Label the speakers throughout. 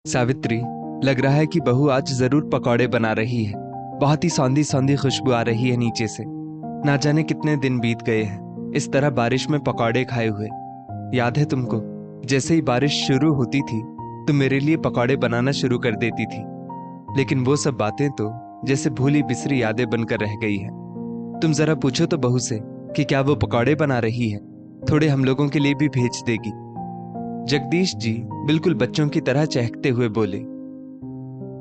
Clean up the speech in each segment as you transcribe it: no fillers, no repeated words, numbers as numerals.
Speaker 1: सावित्री, लग रहा है कि बहू आज जरूर पकौड़े बना रही है। बहुत ही सौंधी सौंधी खुशबू आ रही है नीचे से। ना जाने कितने दिन बीत गए हैं इस तरह बारिश में पकौड़े खाए हुए। याद है तुमको, जैसे ही बारिश शुरू होती थी तुम मेरे लिए पकौड़े बनाना शुरू कर देती थी। लेकिन वो सब बातें तो जैसे भूली बिसरी यादें बनकर रह गई है। तुम जरा पूछो तो बहू से कि क्या वो पकौड़े बना रही है, थोड़े हम लोगों के लिए भी भेज देगी। जगदीश जी बिल्कुल बच्चों की तरह चहकते हुए बोले,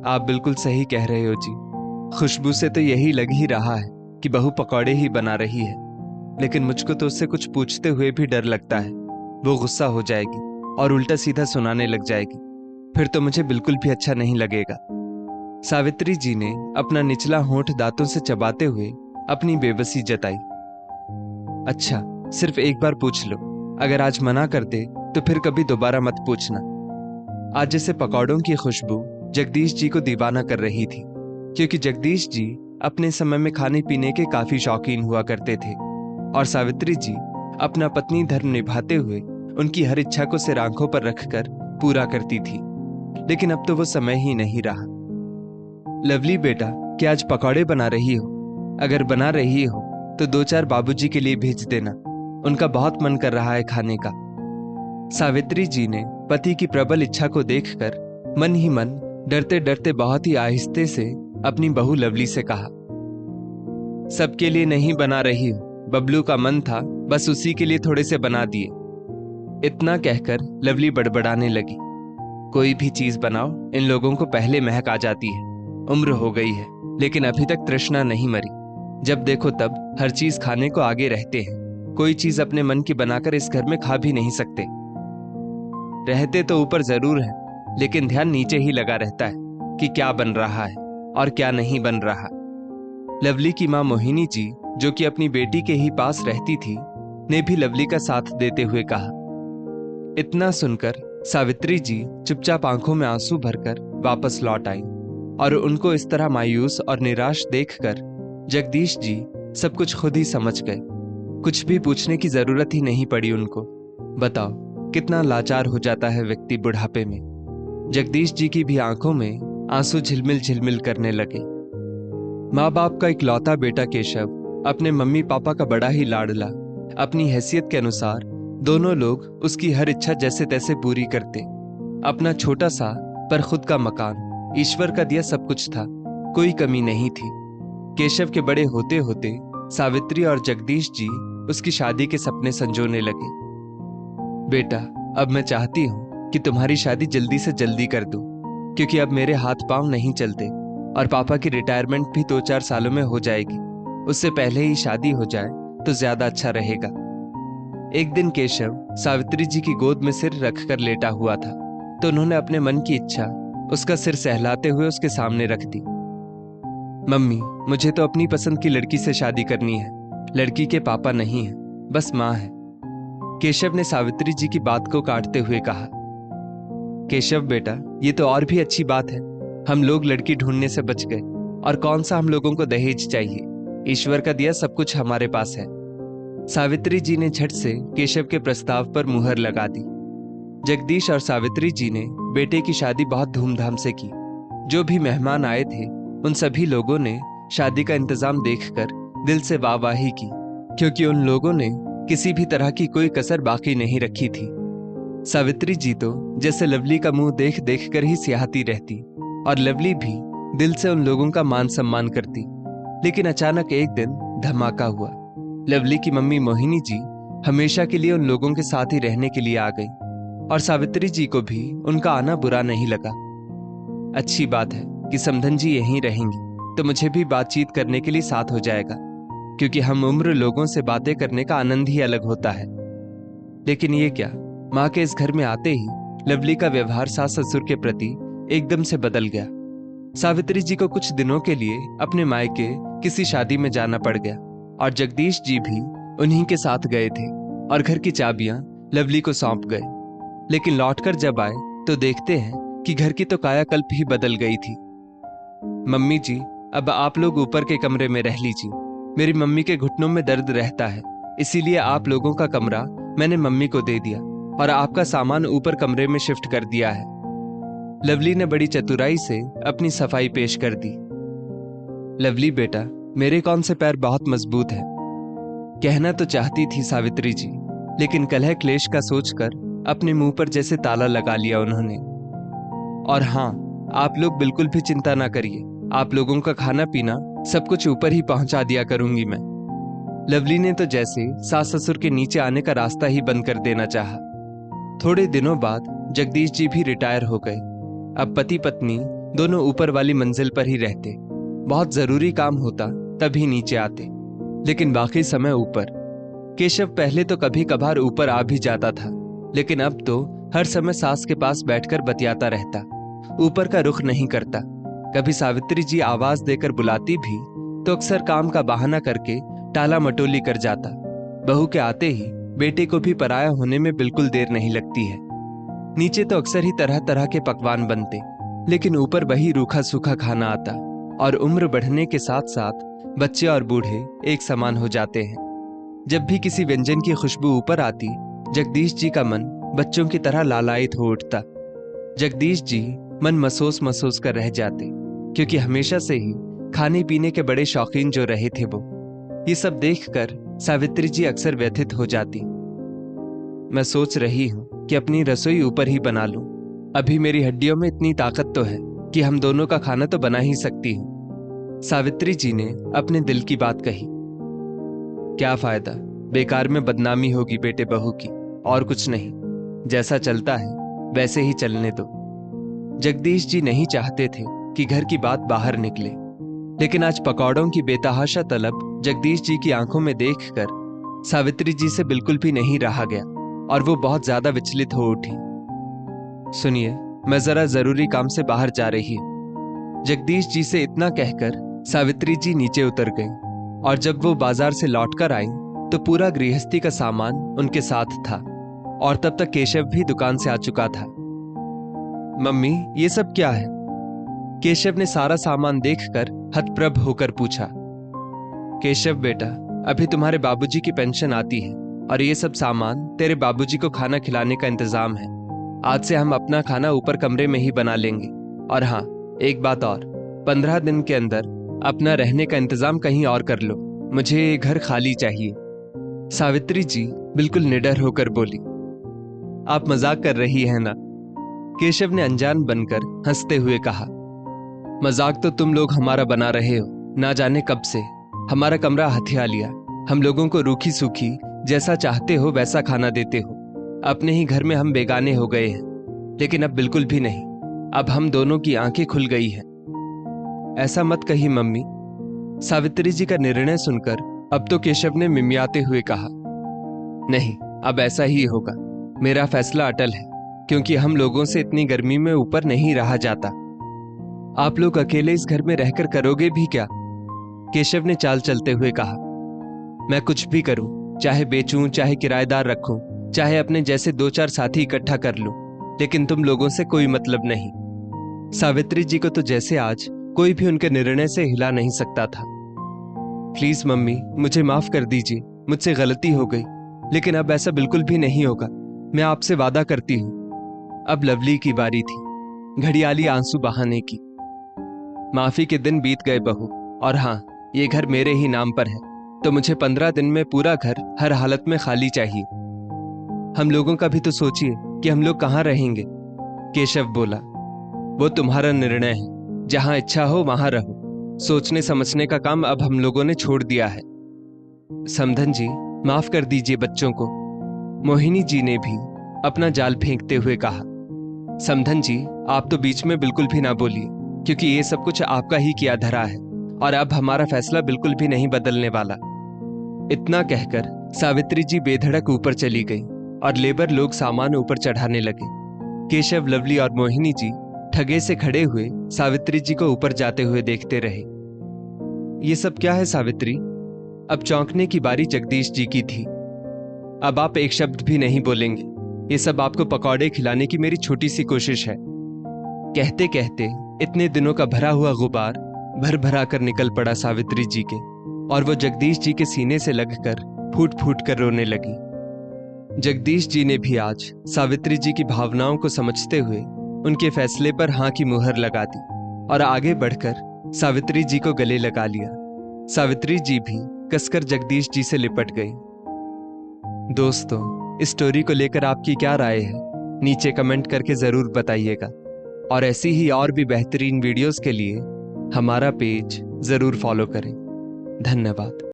Speaker 1: आप बिल्कुल सही कह रहे हो जी। खुशबू से तो यही लग ही रहा है कि बहू पकौड़े ही बना रही है। लेकिन मुझको तो उससे कुछ पूछते हुए भी डर लगता है। वो गुस्सा हो जाएगी और उल्टा सीधा सुनाने लग जाएगी, फिर तो मुझे बिल्कुल भी अच्छा नहीं लगेगा। सावित्री जी ने अपना निचला होंठ दांतों से चबाते हुए अपनी बेबसी जताई। अच्छा, सिर्फ एक बार पूछ लो, अगर आज मना कर दे तो फिर कभी दोबारा मत पूछना। आज जैसे पकौड़ों की खुशबू जगदीश जी को दीवाना कर रही थी, क्योंकि जगदीश जी अपने समय में खाने पीने के काफी शौकीन हुआ करते थे और सावित्री जी अपना पत्नी धर्म निभाते हुए उनकी हर इच्छा को सिर आंखों पर रखकर पूरा करती थी। लेकिन अब तो वो समय ही नहीं रहा। लवली बेटा, क्या आज पकौड़े बना रही हो? अगर बना रही हो तो 2-4 बाबूजी के लिए भेज देना, उनका बहुत मन कर रहा है खाने का। सावित्री जी ने पति की प्रबल इच्छा को देखकर मन ही मन डरते डरते बहुत ही आहिस्ते से अपनी बहू लवली से कहा, सबके लिए नहीं बना रही हूं, बबलू का मन था, बस उसी के लिए थोड़े से बना दिए। इतना कहकर लवली बड़बड़ाने लगी, कोई भी चीज बनाओ इन लोगों को पहले महक आ जाती है। उम्र हो गई है लेकिन अभी तक तृष्णा नहीं मरी। जब देखो तब हर चीज खाने को आगे रहते हैं। कोई चीज अपने मन की बनाकर इस घर में खा भी नहीं सकते। रहते तो ऊपर जरूर है, लेकिन ध्यान नीचे ही लगा रहता है कि क्या बन रहा है और क्या नहीं बन रहा। लवली की मां मोहिनी जी, जो कि अपनी बेटी के ही पास रहती थी, ने भी लवली का साथ देते हुए कहा। इतना सुनकर सावित्री जी चुपचाप आंखों में आंसू भरकर वापस लौट आई और उनको इस तरह मायूस और निराश देखकर जगदीश जी सब कुछ खुद ही समझ गए। कुछ भी पूछने की जरूरत ही नहीं पड़ी उनको। बताओ कितना लाचार हो जाता है व्यक्ति बुढ़ापे में। जगदीश जी की भी आंखों में आंसू झिलमिल झिलमिल करने लगे। माँ बाप का इकलौता बेटा केशव अपने मम्मी पापा का बड़ा ही लाडला, अपनी हैसियत के अनुसार दोनों लोग उसकी हर इच्छा जैसे तैसे पूरी करते। अपना छोटा सा पर खुद का मकान, ईश्वर का दिया सब कुछ था, कोई कमी नहीं थी। केशव के बड़े होते होते सावित्री और जगदीश जी उसकी शादी के सपने संजोने लगे। बेटा, अब मैं चाहती हूँ कि तुम्हारी शादी जल्दी से जल्दी कर दूं, क्योंकि अब मेरे हाथ पांव नहीं चलते और पापा की रिटायरमेंट भी 2-4 सालों में हो जाएगी। उससे पहले ही शादी हो जाए तो ज्यादा अच्छा रहेगा। एक दिन केशव सावित्री जी की गोद में सिर रखकर लेटा हुआ था, तो उन्होंने अपने मन की इच्छा उसका सिर सहलाते हुए उसके सामने रख दी। मम्मी, मुझे तो अपनी पसंद की लड़की से शादी करनी है। लड़की के पापा नहीं है, बस माँ है। केशव ने सावित्री जी की बात को काटते हुए कहा। केशव बेटा, ये तो और भी अच्छी बात है। हम लोग लड़की ढूंढने से बच गए, और कौन सा हम लोगों को दहेज चाहिए। ईश्वर का दिया सब कुछ हमारे पास है। सावित्री जी ने झट से केशव के प्रस्ताव पर मुहर लगा दी। जगदीश और सावित्री जी ने बेटे की शादी बहुत धूमधाम से की। जो भी मेहमान आए थे उन सभी लोगों ने शादी का इंतजाम देखकर दिल से वाहवाही की, क्योंकि उन लोगों ने किसी भी तरह की कोई कसर बाकी नहीं रखी थी। सावित्री जी तो जैसे लवली का मुंह देख देख कर ही सियाहती रहती, और लवली भी दिल से उन लोगों का मान सम्मान करती। लेकिन अचानक एक दिन धमाका हुआ। लवली की मम्मी मोहिनी जी हमेशा के लिए उन लोगों के साथ ही रहने के लिए आ गई, और सावित्री जी को भी उनका आना बुरा नहीं लगा। अच्छी बात है कि समधन जी यहीं रहेंगी, तो मुझे भी बातचीत करने के लिए साथ हो जाएगा, क्योंकि हम उम्र लोगों से बातें करने का आनंद ही अलग होता है। लेकिन ये क्या, माँ के इस घर में आते ही लवली का व्यवहार सास ससुर के प्रति एकदम से बदल गया। सावित्री जी को कुछ दिनों के लिए अपने मायके किसी शादी में जाना पड़ गया, और जगदीश जी भी उन्हीं के साथ गए थे और घर की चाबियां लवली को सौंप गए। लेकिन लौटकर जब आए तो देखते हैं कि घर की तो कायाकल्प ही बदल गई थी। मम्मी जी, अब आप लोग ऊपर के कमरे में रह लीजिए। मेरी मम्मी के घुटनों में दर्द रहता है, इसीलिए आप लोगों का कमरा मैंने मम्मी को दे दिया और आपका सामान ऊपर कमरे में शिफ्ट कर दिया है। लवली ने बड़ी चतुराई से अपनी सफाई पेश कर दी। लवली बेटा, मेरे कौन से पैर बहुत मजबूत हैं, कहना तो चाहती थी सावित्री जी, लेकिन कलह क्लेश का सोचकर अपने मुंह पर जैसे ताला लगा लिया उन्होंने। और हाँ, आप लोग बिल्कुल भी चिंता ना करिए, आप लोगों का खाना पीना सब कुछ ऊपर ही पहुंचा दिया करूंगी मैं। लवली ने तो जैसे सास ससुर के नीचे आने का रास्ता ही बंद कर देना चाहा। थोड़े दिनों बाद जगदीश जी भी रिटायर हो गए। अब पति पत्नी दोनों ऊपर वाली मंजिल पर ही रहते। बहुत जरूरी काम होता तभी नीचे आते, लेकिन बाकी समय ऊपर। केशव पहले तो कभी कभार ऊपर आ भी जाता था, लेकिन अब तो हर समय सास के पास बैठकर बतियाता रहता, ऊपर का रुख नहीं करता। कभी सावित्री जी आवाज देकर बुलाती भी तो अक्सर काम का बहाना करके टाला मटोली कर जाता। बहू के आते ही बेटे को भी पराया होने में बिल्कुल देर नहीं लगती है। नीचे तो अक्सर ही तरह तरह के पकवान बनते, लेकिन ऊपर वही रूखा सूखा खाना आता। और उम्र बढ़ने के साथ साथ बच्चे और बूढ़े एक समान हो जाते हैं। जब भी किसी व्यंजन की खुशबू ऊपर आती, जगदीश जी का मन बच्चों की तरह लालायित हो उठता। जगदीश जी मन महसूस महसूस कर रह जाते, क्योंकि हमेशा से ही खाने पीने के बड़े शौकीन जो रहे थे वो। ये सब देखकर सावित्री जी अक्सर व्यथित हो जाती। मैं सोच रही हूं कि अपनी रसोई ऊपर ही बना लूं। अभी मेरी हड्डियों में इतनी ताकत तो है कि हम दोनों का खाना तो बना ही सकती हूं। सावित्री जी ने अपने दिल की बात कही। क्या फायदा, बेकार में बदनामी होगी बेटे बहू की, और कुछ नहीं। जैसा चलता है वैसे ही चलने दो। जगदीश जी नहीं चाहते थे कि घर की बात बाहर निकले, लेकिन आज पकौड़ों की बेतहाशा तलब जगदीश जी की आंखों में देखकर सावित्री जी से बिल्कुल भी नहीं रहा गया, और वो बहुत ज्यादा विचलित हो उठी। सुनिए, मैं जरा जरूरी काम से बाहर जा रही हूं। जगदीश जी से इतना कहकर सावित्री जी नीचे उतर गईं, और जब वो बाजार से लौटकर आईं तो पूरा गृहस्थी का सामान उनके साथ था, और तब तक केशव भी दुकान से आ चुका था। मम्मी, ये सब क्या है? केशव ने सारा सामान देखकर हतप्रभ होकर पूछा। केशव बेटा, अभी तुम्हारे बाबूजी की पेंशन आती है, और ये सब सामान तेरे बाबूजी को खाना खिलाने का इंतजाम है। आज से हम अपना खाना ऊपर कमरे में ही बना लेंगे। और हाँ, एक बात और, 15 दिन के अंदर अपना रहने का इंतजाम कहीं और कर लो। मुझे ये घर खाली चाहिए। सावित्री जी बिल्कुल निडर होकर बोली। आप मजाक कर रही हैं ना? केशव ने अनजान बनकर हंसते हुए कहा। मजाक तो तुम लोग हमारा बना रहे हो, ना जाने कब से। हमारा कमरा हथिया लिया, हम लोगों को रूखी सूखी जैसा चाहते हो वैसा खाना देते हो। अपने ही घर में हम बेगाने हो गए हैं, लेकिन अब बिल्कुल भी नहीं। अब हम दोनों की आंखें खुल गई हैं। ऐसा मत कही मम्मी। सावित्री जी का निर्णय सुनकर अब तो केशव ने मिमियाते हुए कहा। नहीं, अब ऐसा ही होगा। मेरा फैसला अटल है, क्योंकि हम लोगों से इतनी गर्मी में ऊपर नहीं रहा जाता। आप लोग अकेले इस घर में रहकर करोगे भी क्या? केशव ने चाल चलते हुए कहा। मैं कुछ भी करूं, चाहे बेचूं, चाहे किराएदार रखूं, चाहे अपने जैसे 2-4 साथी इकट्ठा कर लूं, लेकिन तुम लोगों से कोई मतलब नहीं। सावित्री जी को तो जैसे आज कोई भी उनके निर्णय से हिला नहीं सकता था। प्लीज मम्मी, मुझे माफ कर दीजिए, मुझसे गलती हो गई, लेकिन अब ऐसा बिल्कुल भी नहीं होगा। मैं आपसे वादा करती हूं। अब लवली की बारी थी घड़ियाली आंसू बहाने की। माफी के दिन बीत गए बहू, और हाँ, ये घर मेरे ही नाम पर है, तो मुझे 15 दिन में पूरा घर हर हालत में खाली चाहिए। हम लोगों का भी तो सोचिए कि हम लोग कहाँ रहेंगे। केशव बोला। वो तुम्हारा निर्णय है, जहां इच्छा हो वहां रहो। सोचने समझने का काम अब हम लोगों ने छोड़ दिया है। समधन जी, माफ कर दीजिए बच्चों को। मोहिनी जी ने भी अपना जाल फेंकते हुए कहा। समधन जी, आप तो बीच में बिल्कुल भी ना बोलिए, क्योंकि ये सब कुछ आपका ही किया धरा है, और अब हमारा फैसला बिल्कुल भी नहीं बदलने वाला। इतना कहकर सावित्री जी बेधड़क ऊपर चली गई, और लेबर लोग सामान ऊपर चढ़ाने लगे। केशव, लवली और मोहिनी जी ठगे से खड़े हुए सावित्री जी को ऊपर जाते हुए देखते रहे। ये सब क्या है सावित्री? अब चौंकने की बारी जगदीश जी की थी। अब आप एक शब्द भी नहीं बोलेंगे। ये सब आपको पकौड़े खिलाने की मेरी छोटी सी कोशिश है। कहते कहते इतने दिनों का भरा हुआ गुबार भर भरा कर निकल पड़ा सावित्री जी के, और वो जगदीश जी के सीने से लगकर फूट फूट कर रोने लगी। जगदीश जी ने भी आज सावित्री जी की भावनाओं को समझते हुए उनके फैसले पर हाँ की मुहर लगा दी और आगे बढ़कर सावित्री जी को गले लगा लिया। सावित्री जी भी कसकर जगदीश जी से लिपट गई। दोस्तों, इस स्टोरी को लेकर आपकी क्या राय है? नीचे कमेंट करके जरूर बताइएगा और ऐसी ही और भी बेहतरीन वीडियोस के लिए हमारा पेज जरूर फॉलो करें। धन्यवाद।